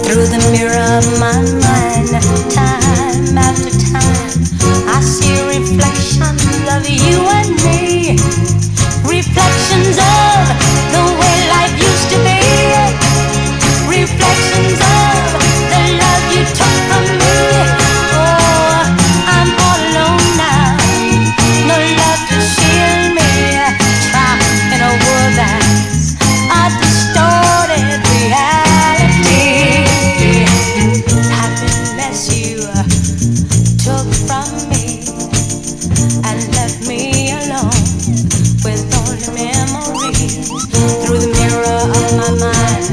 Through the mirror of my mind, time after time, I see reflections of you and me, reflections of the way life used to be, reflections of the love you took from me. Oh, I'm all alone now, no love to shield me, trapped in a world that's a distorted reality. Happiness you took from me and left me alone with only memories. Through the mirror of my mind,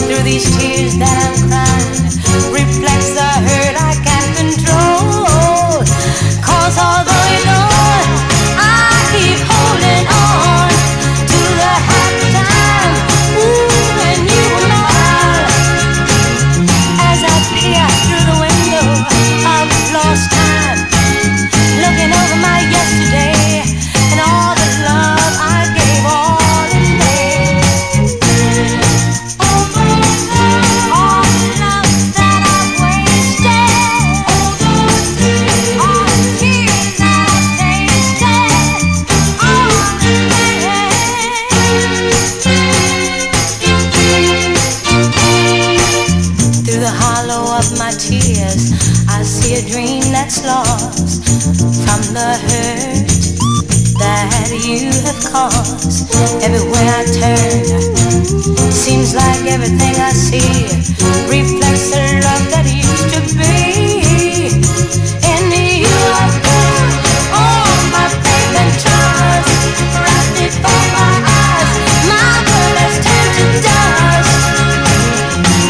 through these tears that I'm crying, reflects the hurt I can't control. 'Cause although you're gone, I keep holding on to the happy time, ooh, when you were mine. As I peer through the window of lost time, looking over my yesterday and all the love I gave all in vain. All the love that I've wasted, all the tears that I've tasted, all in vain. Through the hollow of my tears, I see a dream that's lost from the hurt that you have caused. Everywhere I turn, seems like everything I see reflects the love that used to be. In you I put all my faith and trust, right before my eyes, my world has turned to dust.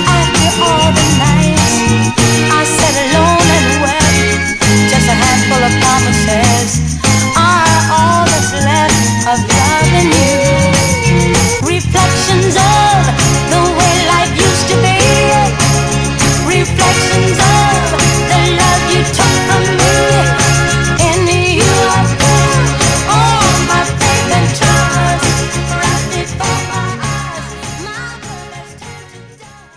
After all the nights I sat alone and wept, just a handful of promises are all that's left of loving you. Reflections of the way life used to be, reflections of the love you took from me. In you I put all my faith and trust, right before my eyes, my world has turned to dust.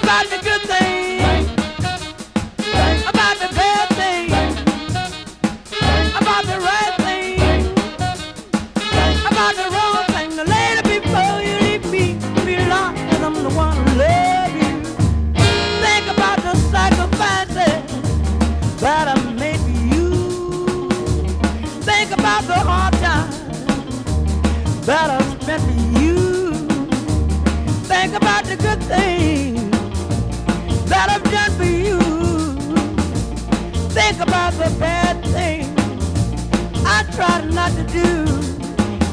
About the good thing, about the bad thing, about the right thing, about the wrong thing. The later before you leave me, realize I'm the one who love you. Think about the sacrifices that I made for you. Think about the hard times that I spent for you. Think about the good things that I've done for you. Think about the bad things I tried not to do.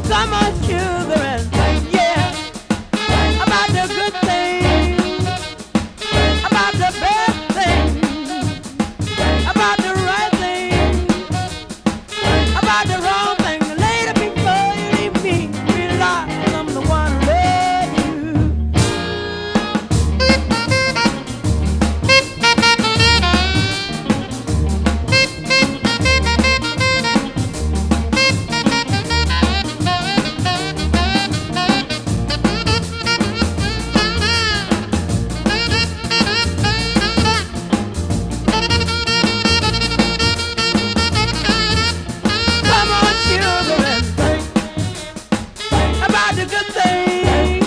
Come on, sugar, and think, yeah, about the good things, about the bad things, about the right things, about the wrong thing. Later before you leave me, realize I'm the one who loves you. Come on, sugar, and think about the good things.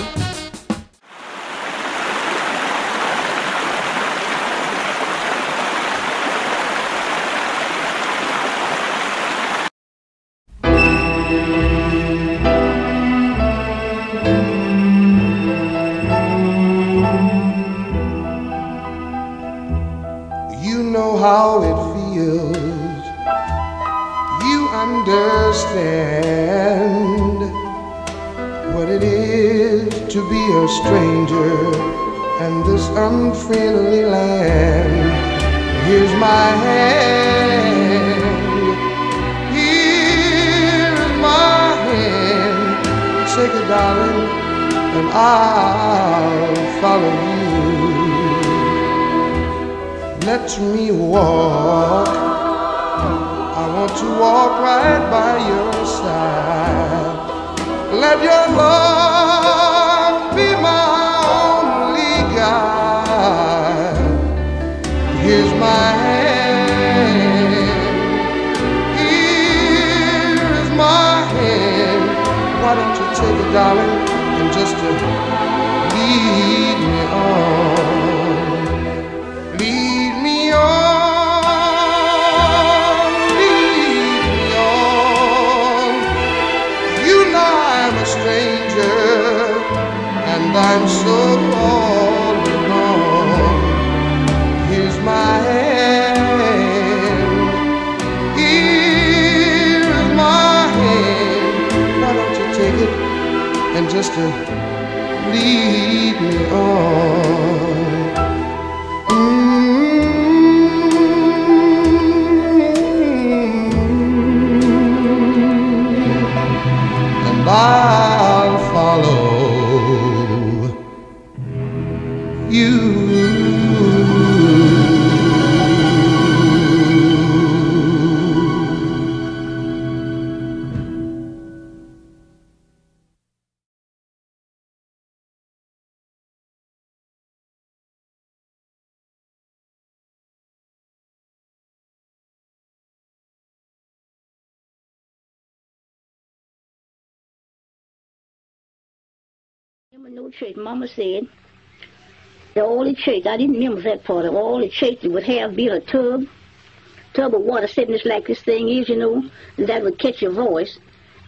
You know how it feels. You understand what it is to be a stranger and this unfriendly land. Here's my hand, here's my hand. Take it, darling, and I'll follow you. Let me walk, I want to walk right by your side. Let your love be my only guide. Here's my hand, here's my hand. Why don't you take it, darling, and just to lead me on. Lead me on, lead me on. You know I'm a stranger, and I'm so all alone. Here's my hand, here's my hand. Why don't you take it and just to lead me on? And I'll follow you. No church. Mama said the only church, I didn't remember that part of all the church that would have be a tub of water sitting just like this thing is, you know, and that would catch your voice,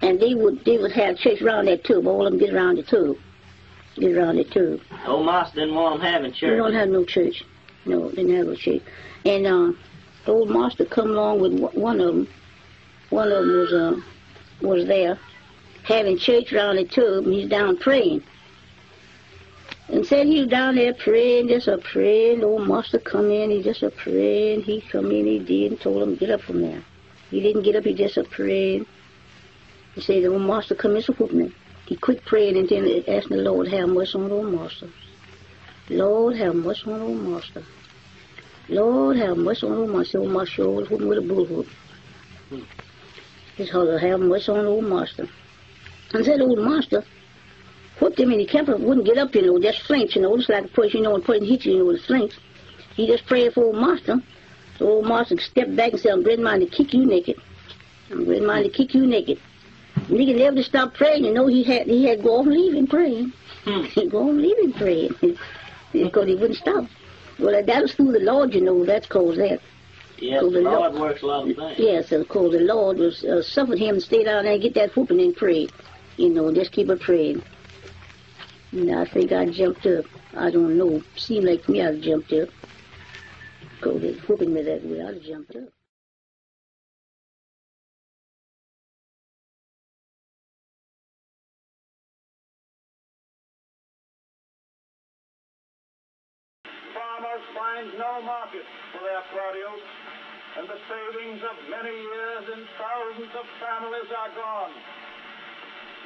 and they would have church around that tub. All of them get around the tub. Get around the tub. Old Master didn't want them having church. We don't have no church. No, didn't have no church. And old Master come along with one of them. One of them was there having church around the tub, and he's down praying. And said he was down there praying, just a praying. Old Master come in, he just a praying. He come in, he did, and told him, get up from there. He didn't get up, he just a praying. He said, the old Master come in, so whoop me. He quit praying and then asking the Lord, have mercy on old Master. Lord, have mercy on old Master. Lord, have mercy on old Master. Old Master always whooping with a bullwhoop. He said, have mercy on old Master. And said, old Master whooped him, and he kept wouldn't get up, you know, just flinch, you know, just like a person, you know, when a person hits you, you know, with a flinch. He just prayed for old Master. So old Master stepped back and said, I'm ready mind to kick you naked. I'm ready mind to kick you naked. And he never stopped praying, you know, he had to go off and leave him praying. He'd go off and leave him praying. Because he wouldn't stop. Well, that was through the Lord, you know, that's cause that. Yes, the Lord works a lot of things. Yes, of course, the Lord was suffered him to stay down there and get that whooping and pray. You know, just keep it praying. And I think I jumped up. I don't know. Seemed like to me I jumped up. Because they whooping me that way, I'd jumped up. Farmers find no market for their produce, and the savings of many years in thousands of families are gone.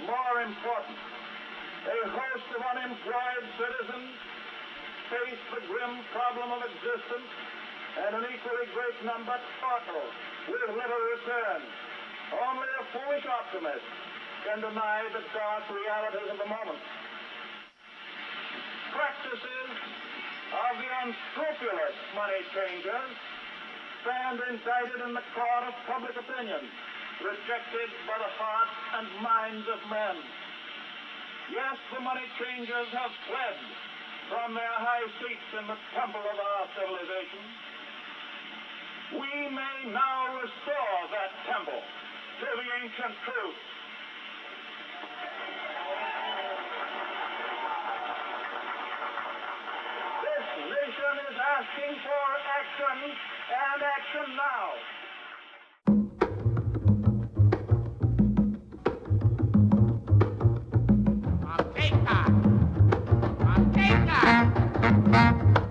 More important, a host of unemployed citizens face the grim problem of existence, and an equally great number toil with little return. Only a foolish optimist can deny the dark realities of the moment. Practices of the unscrupulous money changers stand indicted in the court of public opinion, rejected by the hearts and minds of men. Yes, the money changers have fled from their high seats in the temple of our civilization. We may now restore that temple to the ancient truth. This nation is asking for action, and action now. Take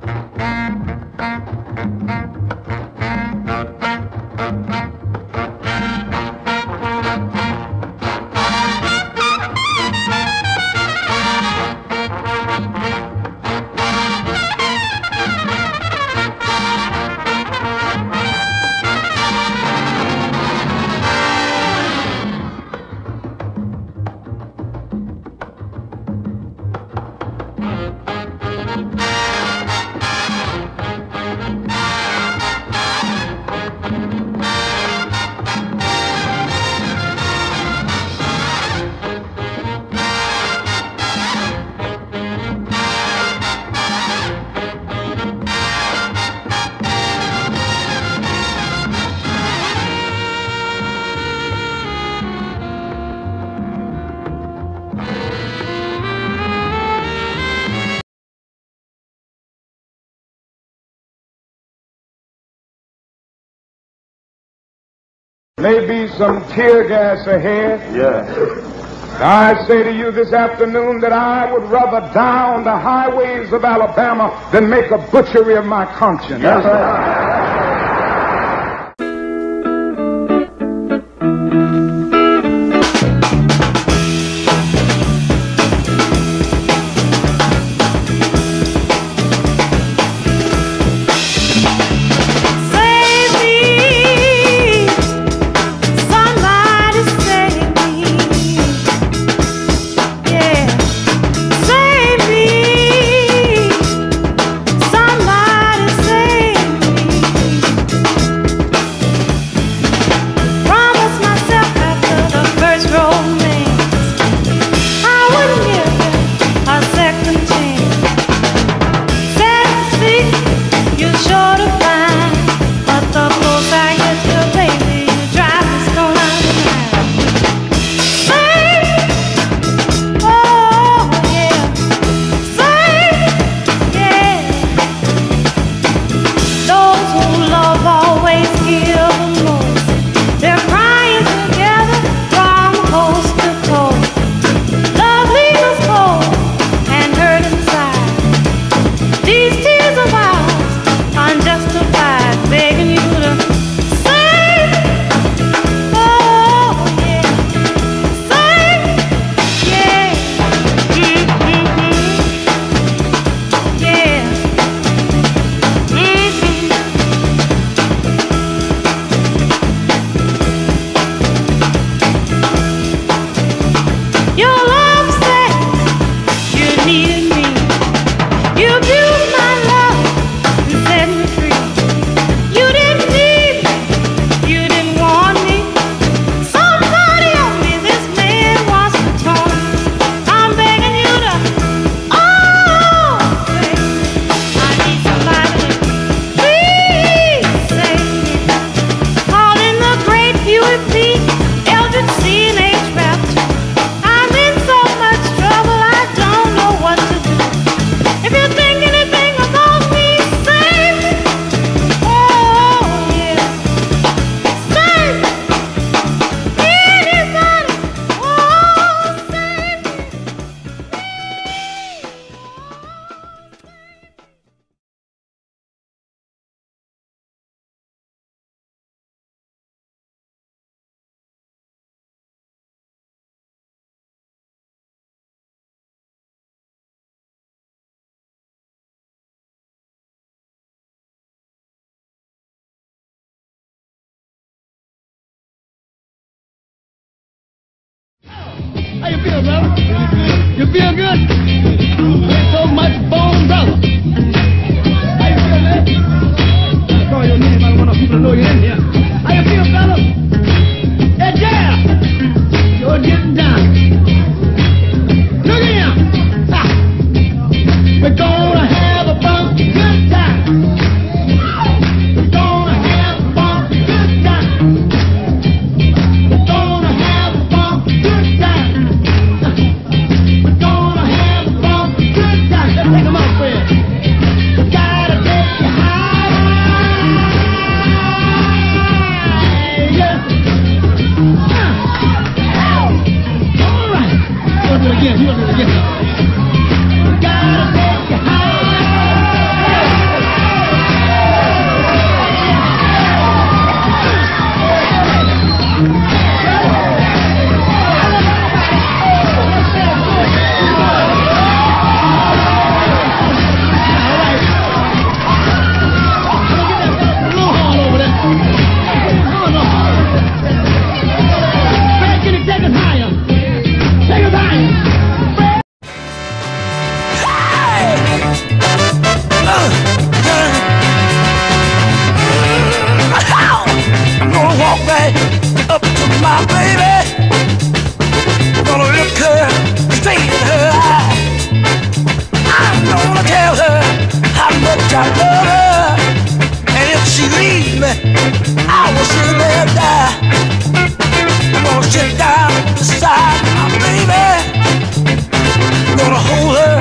Maybe some tear gas ahead. Yeah. I say to you this afternoon that I would rather die on the highways of Alabama than make a butchery of my conscience. That's right. How you feel, brother? You feel good? Ain't so much bone, brother. How you feel, man? I call your name. I want people to know you're in here. How you feel, fella? Yeah, yeah. You're getting down. Look at him. Ah. We're gonna have a funky good time. We're gonna have a funky good time. We're gonna have a funky good time. We're gonna have a funky good time. Let's take them out, Fred. We gotta take you high. Yeah. All right. You wanna do it again? You wanna do it again? We gotta take you high. I'm gonna walk right up to my baby. I'm gonna look her straight in her eye. I'm gonna tell her how much I love her. And if she leaves me, I will soon there die. I'm gonna sit down beside my baby. I'm gonna hold her,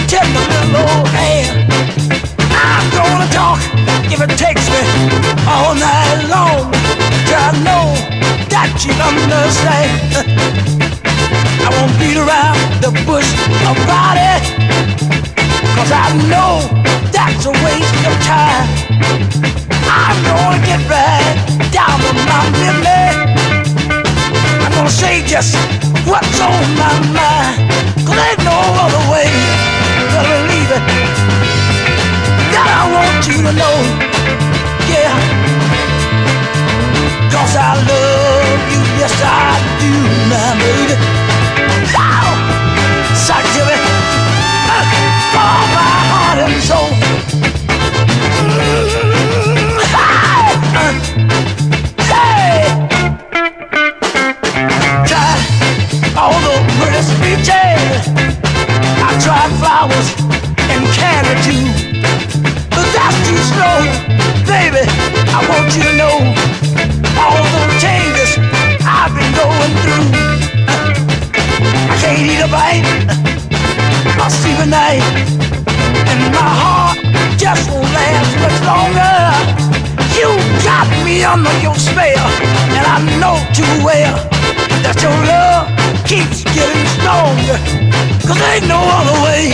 take a little old hand. I'm gonna talk if it takes me all night long. I know understand. I won't beat around the bush about it, 'cause I know that's a waste of time. I'm gonna get right down to my limit. I'm gonna say just what's on my mind, 'cause ain't no other way to believe it. God, I want you to know, yeah, 'cause I love you, yes I do, my baby. Oh, sorry, Jimmy, for my heart and soul. Hey, tried all the pretty speeches, I tried flowers and candy too, but that's too slow, baby. I want you to know all the changes I've been going through. I can't eat a bite, I'll sleep at night, and my heart just won't last much longer. You got me under your spell, and I know too well that your love keeps getting stronger, 'cause ain't no other way